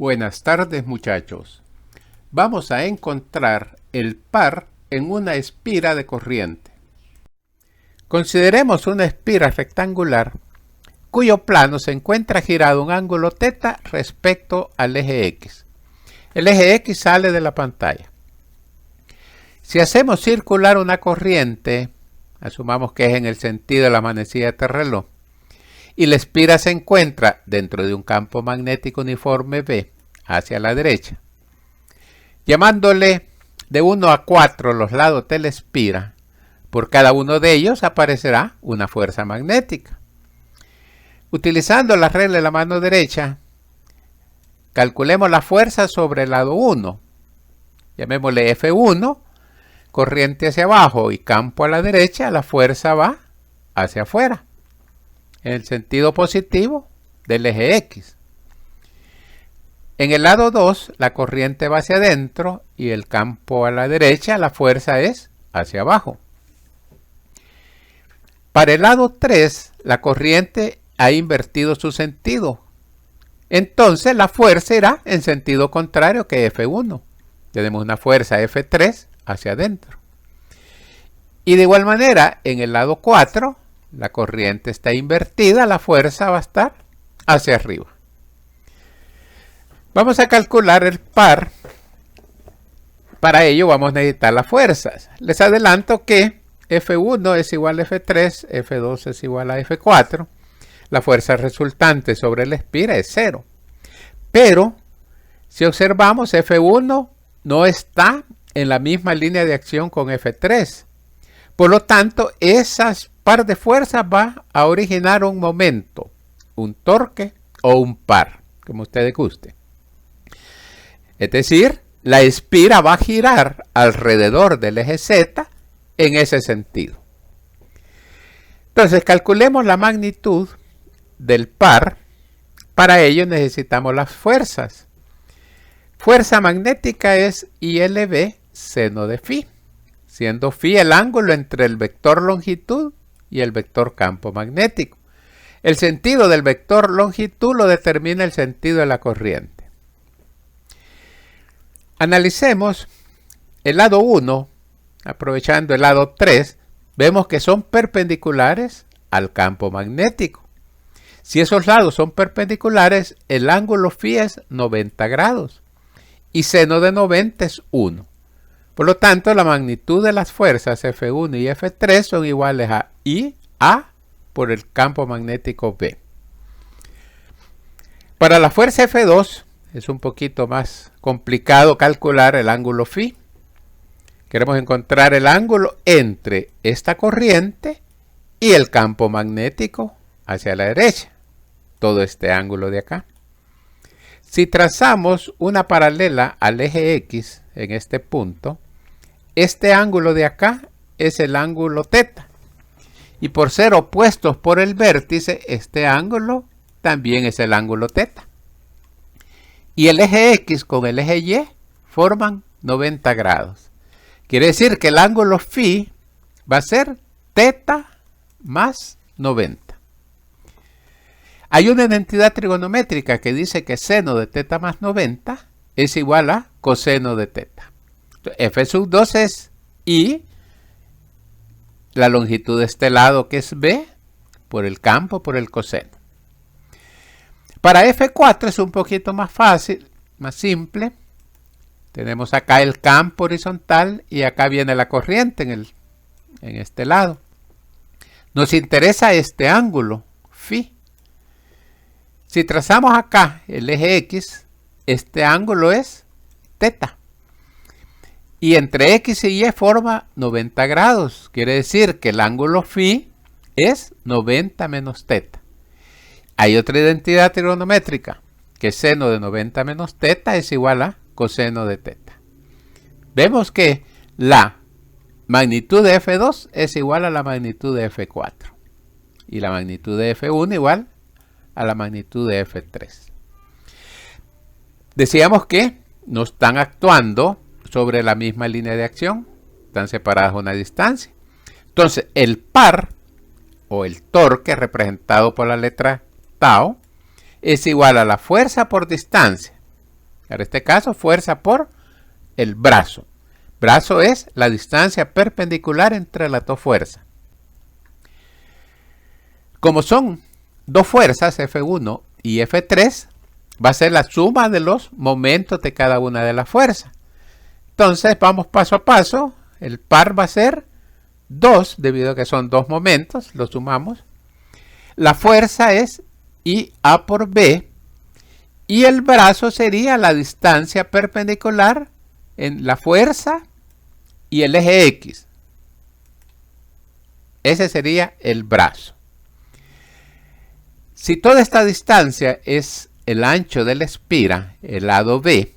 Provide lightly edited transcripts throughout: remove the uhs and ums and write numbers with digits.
Buenas tardes, muchachos. Vamos a encontrar el par en una espira de corriente. Consideremos una espira rectangular cuyo plano se encuentra girado un ángulo θ respecto al eje X. El eje X sale de la pantalla. Si hacemos circular una corriente, asumamos que es en el sentido de la manecilla de este reloj, y la espira se encuentra dentro de un campo magnético uniforme B hacia la derecha, llamándole de 1 a 4 los lados de la espira, por cada uno de ellos aparecerá una fuerza magnética. Utilizando la regla de la mano derecha, calculemos la fuerza sobre el lado 1. Llamémosle F1, corriente hacia abajo y campo a la derecha, la fuerza va hacia afuera, en el sentido positivo del eje X. En el lado 2, la corriente va hacia adentro y el campo a la derecha, la fuerza es hacia abajo. Para el lado 3, la corriente ha invertido su sentido. Entonces la fuerza irá en sentido contrario que F1. Tenemos una fuerza F3 hacia adentro. Y de igual manera, en el lado 4, la corriente está invertida, la fuerza va a estar hacia arriba. Vamos a calcular el par. Para ello vamos a necesitar las fuerzas. Les adelanto que F1 es igual a F3, F2 es igual a F4. La fuerza resultante sobre la espira es 0. Pero, si observamos, F1 no está en la misma línea de acción con F3. Por lo tanto, esas par de fuerzas va a originar un momento, un torque o un par, como ustedes gusten. Es decir, la espira va a girar alrededor del eje Z en ese sentido. Entonces, calculemos la magnitud del par. Para ello necesitamos las fuerzas. Fuerza magnética es ILB seno de φ, siendo φ el ángulo entre el vector longitud y el vector campo magnético. El sentido del vector longitud lo determina el sentido de la corriente. Analicemos el lado 1, aprovechando el lado 3, vemos que son perpendiculares al campo magnético. Si esos lados son perpendiculares, el ángulo φ es 90 grados y seno de 90 es 1. Por lo tanto, la magnitud de las fuerzas F1 y F3 son iguales a IA por el campo magnético B. Para la fuerza F2 es un poquito más complicado calcular el ángulo φ. Queremos encontrar el ángulo entre esta corriente y el campo magnético hacia la derecha, todo este ángulo de acá. Si trazamos una paralela al eje X en este punto, este ángulo de acá es el ángulo θ. Y por ser opuestos por el vértice, este ángulo también es el ángulo θ. Y el eje X con el eje Y forman 90 grados. Quiere decir que el ángulo φ va a ser θ más 90. Hay una identidad trigonométrica que dice que seno de θ más 90 es igual a coseno de θ. F sub 2 es I, la longitud de este lado que es B, por el campo, por el coseno. Para F4 es un poquito más fácil, más simple. Tenemos acá el campo horizontal y acá viene la corriente en este lado. Nos interesa este ángulo, φ. Si trazamos acá el eje X, este ángulo es θ. Y entre X y Y forma 90 grados. Quiere decir que el ángulo φ es 90 menos θ. Hay otra identidad trigonométrica, que seno de 90 menos θ es igual a coseno de θ. Vemos que la magnitud de F2 es igual a la magnitud de F4. Y la magnitud de F1 igual a la magnitud de F3. Decíamos que no están actuando sobre la misma línea de acción, están separadas a una distancia. Entonces, el par o el torque representado por la letra tau es igual a la fuerza por distancia En este caso, fuerza por el brazo. Brazo es la distancia perpendicular entre las dos fuerzas. Como son dos fuerzas, F1 y F3, va a ser la suma de los momentos de cada una de las fuerzas. Entonces vamos paso a paso. El par va a ser 2, debido a que son dos momentos, lo sumamos. La fuerza es IA por B. Y el brazo sería la distancia perpendicular en la fuerza y el eje X. Ese sería el brazo. Si toda esta distancia es el ancho de la espira, el lado B,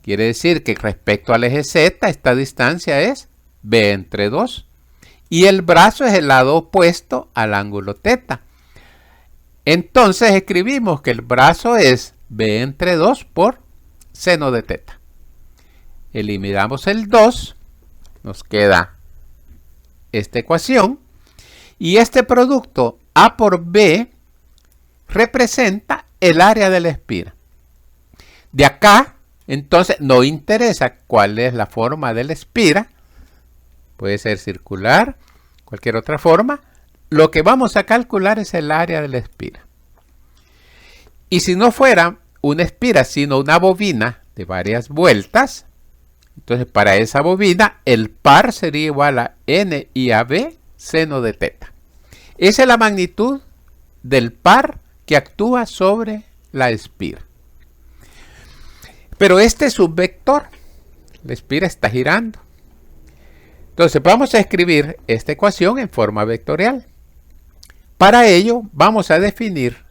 quiere decir que respecto al eje Z, esta distancia es B entre 2. Y el brazo es el lado opuesto al ángulo θ. Entonces escribimos que el brazo es B entre 2 por seno de θ. Eliminamos el 2, nos queda esta ecuación. Y este producto A por B representa el área de la espira. De acá, entonces, no interesa cuál es la forma de la espira. Puede ser circular, cualquier otra forma. Lo que vamos a calcular es el área de la espira. Y si no fuera una espira, sino una bobina de varias vueltas, entonces para esa bobina el par sería igual a NIAB seno de θ. Esa es la magnitud del par que actúa sobre la espira. Pero este es un vector. La espira está girando. Entonces vamos a escribir esta ecuación en forma vectorial. Para ello vamos a definir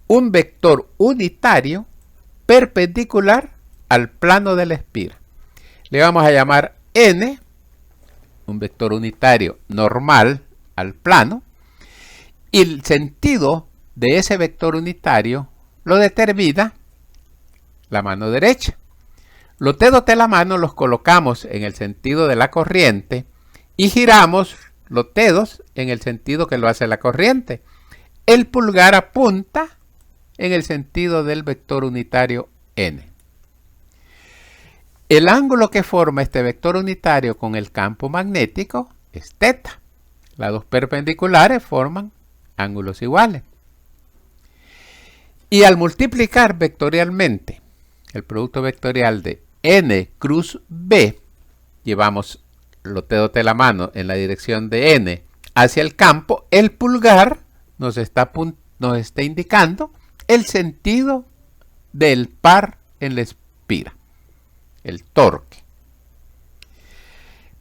un vector unitario perpendicular al plano de la espira. Le vamos a llamar N, un vector unitario normal al plano, y el sentido de ese vector unitario lo determina la mano derecha. Los dedos de la mano los colocamos en el sentido de la corriente y giramos los dedos en el sentido que lo hace la corriente. El pulgar apunta en el sentido del vector unitario N. El ángulo que forma este vector unitario con el campo magnético es θ. Lados perpendiculares forman ángulos iguales. Y al multiplicar vectorialmente el producto vectorial de N cruz B, llevamos los dedos de la mano en la dirección de N hacia el campo, el pulgar nos está indicando el sentido del par en la espira, el torque.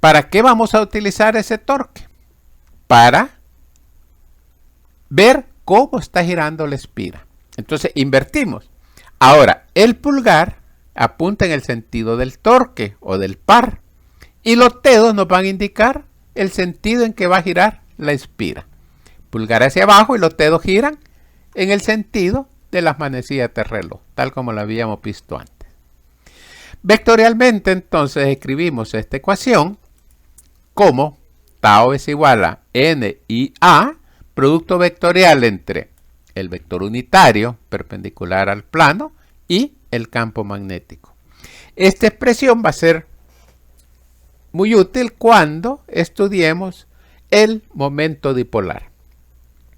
¿Para qué vamos a utilizar ese torque? Para ver cómo está girando la espira. Entonces invertimos. Ahora, el pulgar apunta en el sentido del torque o del par. Y los dedos nos van a indicar el sentido en que va a girar la espira. Pulgar hacia abajo y los dedos giran en el sentido de las manecillas de reloj, tal como lo habíamos visto antes. Vectorialmente, entonces, escribimos esta ecuación como tau es igual a N y A, producto vectorial entre el vector unitario perpendicular al plano y el campo magnético. Esta expresión va a ser muy útil cuando estudiemos el momento dipolar.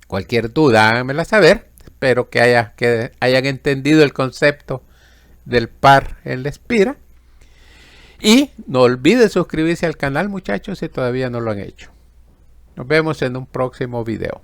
Cualquier duda, háganmela saber. Espero que hayan entendido el concepto del par en la espira. Y no olviden suscribirse al canal, muchachos, si todavía no lo han hecho. Nos vemos en un próximo video.